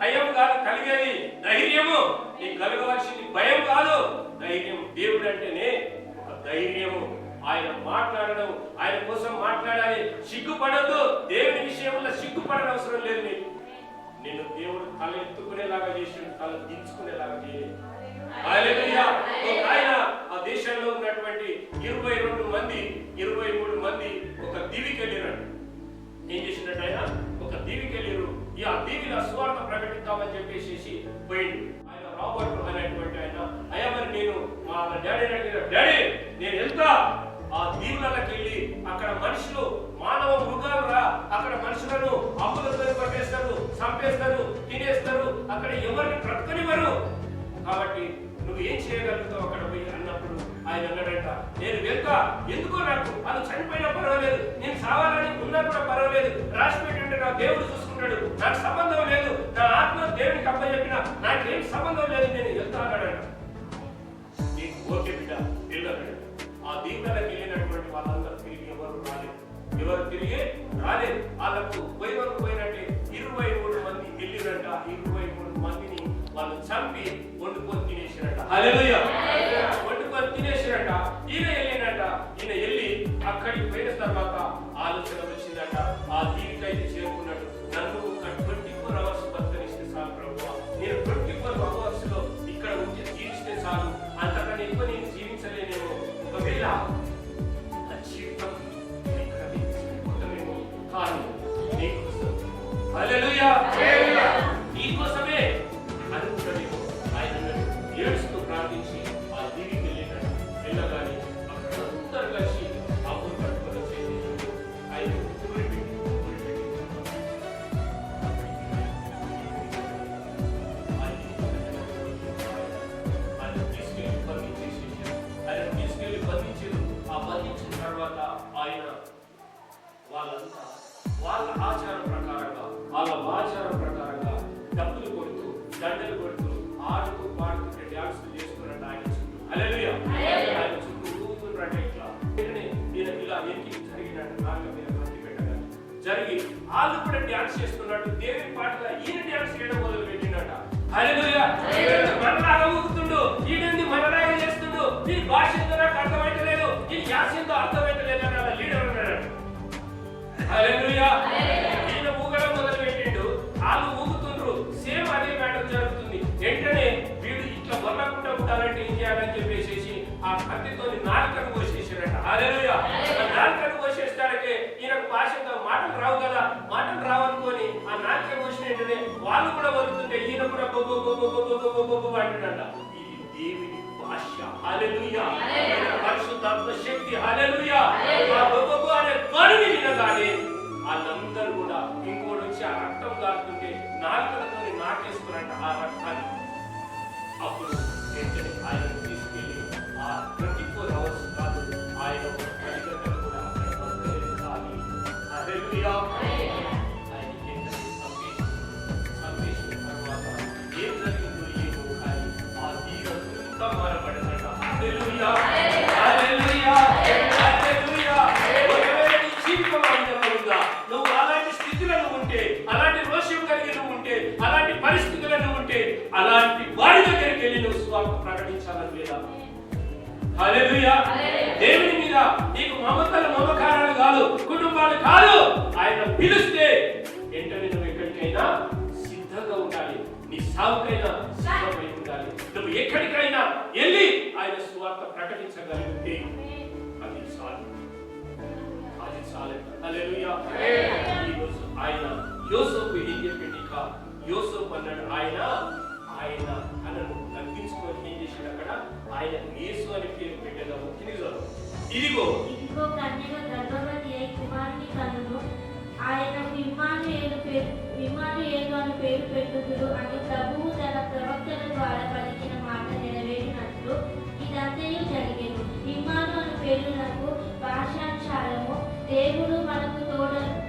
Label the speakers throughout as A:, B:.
A: భయం కాదు కలిగేది, ధైర్యము. నీకు కలగవలసింది భయం కాదు, ధైర్యం. దేవుడు అంటేనే ఒక ధైర్యము. ఆయన మాట్లాడడం, ఆయన కోసం మాట్లాడాలి. సిగ్గుపడద్దు. దేవుని విషయంలో సిగ్గుపడని అవసరం లేదు. నిన్ను దేవుడు తల ఎత్తుకునేలాగా చేసి తల దించుకునేలాగా చేయలేదు. ఆయన ఆ దేశంలో ఉన్నటువంటి 22 మంది 23 మంది ఒక దీవికి వెళ్ళినాడు. ఏం చేసినట్టు ఆయన ఒక దీవికి వెళ్ళారు. ఆ దీవిలో సువార్త ప్రకటిద్దామని చెప్పేసి పోయింది. ఆయన రాబర్ట్ అనేటువంటి ఆయన, అయ్యా మరి నేను మా డాడీ అడిగిన, డాడీ నేను వెళ్తా ఆ దీవులకి వెళ్ళి అక్కడ మనుషులు మానవ మృగాలు రా, అక్కడ మనుషులను అప్పులతో కొట్టేస్తారు, చంపేస్తారు, తినేస్తారు, అక్కడ ఎవరిని బ్రతకనివ్వరు. కాబట్టి నువ్వు ఏం చేయగలుగుతావు అక్కడ పోయి అన్నప్పుడు ఆయన అన్నాడంట, నేను వెళ్తా. ఎందుకో నాకు అది చనిపోయినా పర్వాలేదు, నేను సావాలని ఉన్నా కూడా పర్వాలేదు, రాసి పెట్టండి, నా దేవుడు చూసుకుంటాడు, నాకు సంబంధం లేదు, నా ఆత్మ దేవునికి అప్పచెప్పినా నాకేం సంబంధం లేదు, నేను వెళ్తా అన్నాడంట. నీకు ఓకే బిడ్డ వెళ్ళాడు. ఆ దీవులకు వెళ్ళినటువంటి వాళ్ళందరూ తిరిగి ఎవరు తిరిగి రాలేదు. వాళ్ళకు పోయినట్టే 23 మంది వెళ్ళిరంట. 23 మందిని వాళ్ళు చంపి వండుకొని తినేసిరంట. హల్లెలూయా. వండుకొని తినేసిరంట. ఈయన వెళ్ళినట్ట. ఈయన వెళ్ళి అక్కడికి పోయిన తర్వాత ఆలోచన వచ్చిందట, ఆ దీవికైతే చేరుకున్నాడు. నన్ను ఒక 24 అవర్స్ బతకనిస్తే చాలు ప్రభువా, నేను 24 అవర్స్ లో ఇక్కడ ఉంచి జీవిస్తే చాలు, అంతకన్నా ఎక్కువ నేను జీవించలేనేమో. ఒకవేళ ఆ జీవితం కానీ నీకోసం, హల్లెలూయా, నీకోసమే అనుకుంటాడేమో. ఆయన ఏడుస్తూ ప్రార్థించి ఆ దీవికి వెళ్ళగానే అక్కడ అందరూ కలిసి అప్పులు పట్టుకొని వచ్చేసి ఆయన ఊరిపెట్టి ఆయన తీసుకెళ్ళి బంధించేసేసారు. ఆయన తీసుకెళ్ళి బంధించారు. ఆ బంధించిన తర్వాత ఆయన వాళ్ళంతా వాళ్ళ ఆచారం ప్రకారంగా డబ్బులు కొడుతూ, దండలు కొడుతూ, ఆడుతూ పాడుతూ డ్యాన్సులు చేస్తున్నట్టు ఆయన చుట్టూ. హల్లెలూయా. ఆయన చుట్టూ ఊగుతున్నట్టు ఇట్లా ఇలా ఎక్కి జరిగినట్టు నాలుక మీద కత్తి పెట్టగా జరిగి వాళ్ళు కూడా డ్యాన్స్ చేస్తున్నట్టు దేవుని పాటగా ఈయన డ్యాన్స్ చేయడం మొదలు పెట్టినట్ట. హల్లెలూయా. మనలాగా ఊగుతుండు, ఈయనది మనలాగా చేస్తుండు, ఈ భాష ఎంతో నాకు అర్థమైతలేదు, ఈ యాస ఎంతో అర్థమైతలేదు అని అలా లీడర్ ఉన్నాడు. హల్లెలూయా. ఈయన ఊగడం మొదలు పెట్టిండు, వాళ్ళు ఊగుతుండ్రు. సేమ్ అదే మ్యాటర్ జరుగుతుంది. వెంటనే వీడు ఇట్లా వదలకుండా ఉండాలంటే ఏం చేయాలని చెప్పేసి ఆ కత్తితో నాలుకను కోసేసాడట. హల్లెలూయా. నాలుకను కోసేస్తాడంటే ఈయనకు భాషగా మాటలు రావు కదా, మాటలు రావనుకొని ఆ నాలుక కోసిన వెంటనే వాళ్ళు కూడా వదులుతుంటే ఈయన కూడా బొబ్బు అంటున్నాడ. ఇది దేవుని భాష. హల్లెలూయా. పరిశుద్ధాత్మ శక్తి. హల్లెలూయా. ఆ బొబ్బు అనే ధ్వనిని వినగానే వాళ్ళందరూ కూడా ఇంకోటి వచ్చి ఆ రక్తం కారుతుంటే నాలుకలతో నాకేసుకున్నట్ట ఆ రక్తాన్ని. అప్పుడు ఆయన తీసుకెళ్ళి ఆ 24 అవర్స్ కాదు, ఆయన 10 గంటలు కూడా అక్కడ బతకలేదు కానీ హల్లెలూయా. ఆయన చంపేసిన తర్వాత ఏం జరిగిందో ఏమో కానీ ఆ దీవంతా మారబడదట. హల్లెలూయా. హల్లెలూయా. హల్లెలూయా. నువ్వు అలాంటి స్థితిలో ఉంటే, అలాంటి రోషం కలిగి ఉంటే, అలాంటి పరిస్థితులను ఉంటే, అలాంటి వాడి దగ్గరికి వెళ్ళి నువ్వు స్వార్థ ప్రకటించాలని లేదా? హల్లెలూయా. దేవుని మీద నీకు మమకారాలు కాదు, కుటుంబాలు కాదు. ఆయన పిలిస్తే వెంటనే నువ్వు ఎక్కడికైనా సిద్ధంగా ఉండాలి. నీ సాగుకైనా సిద్ధమై ఉండాలి. నువ్వు ఎక్కడికైనా వెళ్ళి ఆయన స్వార్థ ప్రకటించగలిగితే అది చాలు. హల్లెలూయా. ఈరోజు ఆయన యోసేపు ఏం చెప్పింది? యోసేపు అన్నాడు, ఆయన తనను తగ్గించుకొని ఏం చేశాడు? అక్కడ ఆయన యేసు అని పేరు పెట్టేదాము. ఇదిగో
B: కన్యక గర్భవతి అయి కుమారుని కనును, ఆయనకు ఇమ్మానుయేలు అని పేరు పెట్టుదురు అని ప్రభువు తన ప్రవక్తల ద్వారా పలికిన మాట నెరవేరినట్లు ఇదంతయు జరిగెను. ఇమ్మాను అను పేరునకు భాషానుసారము దేవుడు మనకు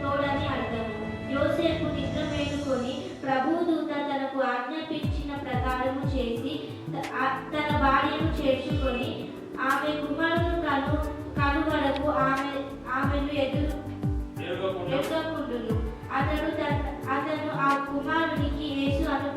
B: తోడని అర్థము. యోసేపు నిద్ర మేలుకొని ప్రభువు దూత తనకు ఆజ్ఞాపించిన ప్రకారము చేసి తన భార్యను చేర్చుకొని ఆమె కుమారుడు కనుగడకు ఆమెను ఎదుర్కొండును. అతను ఆ కుమారునికి యేసు అను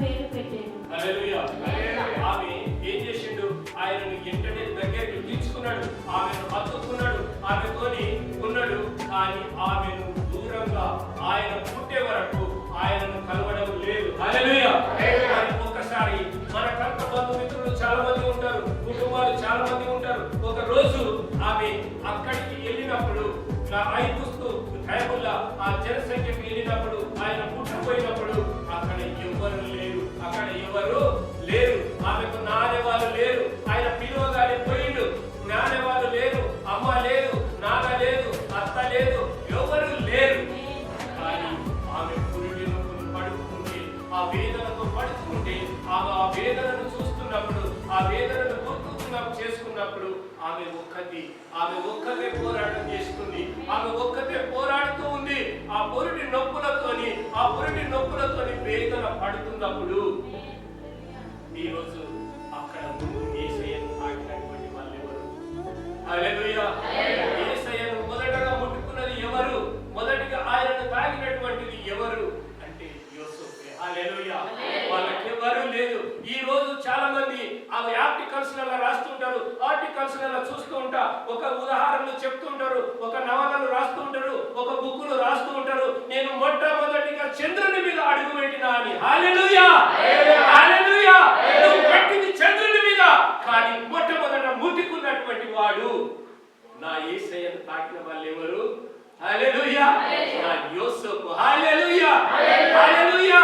A: చాలా మంది ఉంటారు. ఒక రోజు ఆమె అక్కడికి వెళ్ళినప్పుడు ఐగుప్తు టైముల్లో ఆ జనసంఖ్యకు వెళ్ళినప్పుడు ఆయన పుట్టపోయినప్పుడు అక్కడ ఎవరు లేరు. ఆమెకు నానేవాళ్ళు లేరు. ఆయన పిలువగానే పోయిండు. నానేవాళ్ళు లేరు, అమ్మ లేదు, నాన్న లేదు, అత్త లేదు, ఎవరు లేరు. కానీ ఆమె పురిటిలో పడుకుంటే, ఆ వేదనతో పడుకుంటే, ఆమె ఆ వేదనను చూస్తున్నప్పుడు, ఆ వేదనను చేసుకున్నప్పుడు ఆమె ఒక్కతే పోరాటం చేస్తుంది. ఆమె ఒక్కతే పోరాడుతూ ఉంది. ఆ పురిటి నొప్పులతోని వేదన పడుతున్నప్పుడు ఈరోజు అక్కడ యేసయ్యను తాకినటువంటి వాళ్ళు ఎవరు? హల్లెలూయా. యేసయ్యను మొదటగా ముట్టుకున్నది ఎవరు? మొదటిగా ఆయనను తాకినటువంటిది ఎవరు అంటే యోసేపే. హల్లెలూయా. వాళ్ళకెవరు లేదు. ఈ రోజు చాలా మంది ఆ ఆర్టికల్స్ రాస్తుంటారు. ఆర్టికల్స్ చూస్తూ ఉంటా, ఒక ఉదాహరణలు చెప్తుంటారు, ఒక నవలలు రాస్తూ ఉంటారు, ఒక బుక్కులు రాస్తూ ఉంటారు. నేను మొట్టమొదటిగా చంద్రుని మీద అడుగు పెట్టినా అని. హల్లెలూయా. హల్లెలూయా. నువ్వు పెట్టింది చంద్రుని మీద, కానీ మొట్టమొదట ముట్టుకున్నటువంటి వాడు నా యేసయ్యను తాకిన వాళ్ళు ఎవరు? హల్లెలూయా. నా యోసేపు. హల్లెలూయా. హల్లెలూయా.